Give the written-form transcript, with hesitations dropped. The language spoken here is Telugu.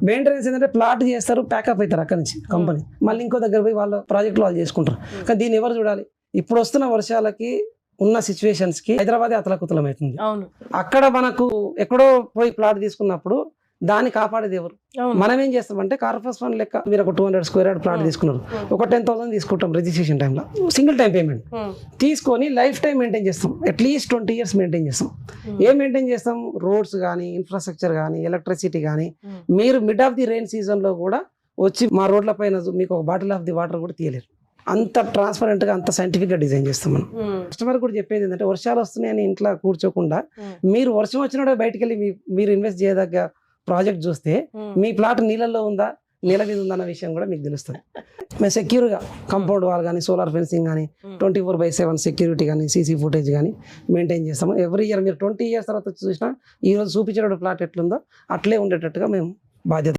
మెయింటెనెన్స్ ఏంటంటే ప్లాట్ చేస్తారు, ప్యాకప్ అవుతారు అక్కడ నుంచి కంపెనీ, మళ్ళీ ఇంకో దగ్గర పోయి వాళ్ళ ప్రాజెక్టులు వాళ్ళు చేసుకుంటారు. కానీ దీన్ని ఎవరు చూడాలి? ఇప్పుడు వస్తున్న వర్షాలకి ఉన్న సిచ్యువేషన్స్ కి హైదరాబాద్ అతలకుతలం అవుతుంది. అక్కడ మనకు ఎక్కడో పోయి ప్లాట్ తీసుకున్నప్పుడు దాన్ని కాపాడేది ఎవరు? మనం ఏం చేస్తామంటే కార్పస్ ఫండ్ లెక్క మీరు ఒక 200 స్క్వేర్ యార్డ్ ప్లాట్ తీసుకున్నారు, ఒక 10,000 తీసుకుంటాం రిజిస్ట్రేషన్ టైంలో, సింగిల్ టైం పేమెంట్ తీసుకొని లైఫ్ టైం మెయింటైన్ చేస్తాం. అట్లీస్ట్ 20 years మెయింటైన్ చేస్తాం. ఏం మెయింటైన్ చేస్తాం? రోడ్స్ కానీ, ఇన్ఫ్రాస్ట్రక్చర్ కానీ, ఎలక్ట్రిసిటీ కానీ. మీరు మిడ్ ఆఫ్ ది రెయిన్ సీజన్లో కూడా వచ్చి మా రోడ్ల పైన మీకు ఒక బాటిల్ ఆఫ్ ది వాటర్ కూడా తీయలేరు. అంత ట్రాన్స్పరెంట్గా, అంత సైంటిఫిక్గా డిజైన్ చేస్తాం మనం. కస్టమర్ కూడా చెప్పేది ఏంటంటే వర్షాలు వస్తున్నాయని ఇంట్లో కూర్చోకుండా మీరు వర్షం వచ్చినప్పుడు బయటికి వెళ్ళి మీరు ఇన్వెస్ట్ చేయదగ్గ ప్రాజెక్ట్ చూస్తే మీ ప్లాట్ నీళ్ళల్లో ఉందా, నీళ్ళ మీద ఉందన్న విషయం కూడా మీకు తెలుస్తుంది. మేము సెక్యూర్గా కాంపౌండ్ వాల్ కానీ, సోలార్ ఫెన్సింగ్ కానీ, 24/7 సెక్యూరిటీ కానీ, సీసీ ఫుటేజ్ కానీ మెయింటైన్ చేస్తాము. ఎవ్రీ ఇయర్ మీరు 20 years తర్వాత చూసినా ఈరోజు చూపించేటప్పుడు ప్లాట్ ఎట్లుందో అట్లే ఉండేటట్టుగా మేము బాధ్యత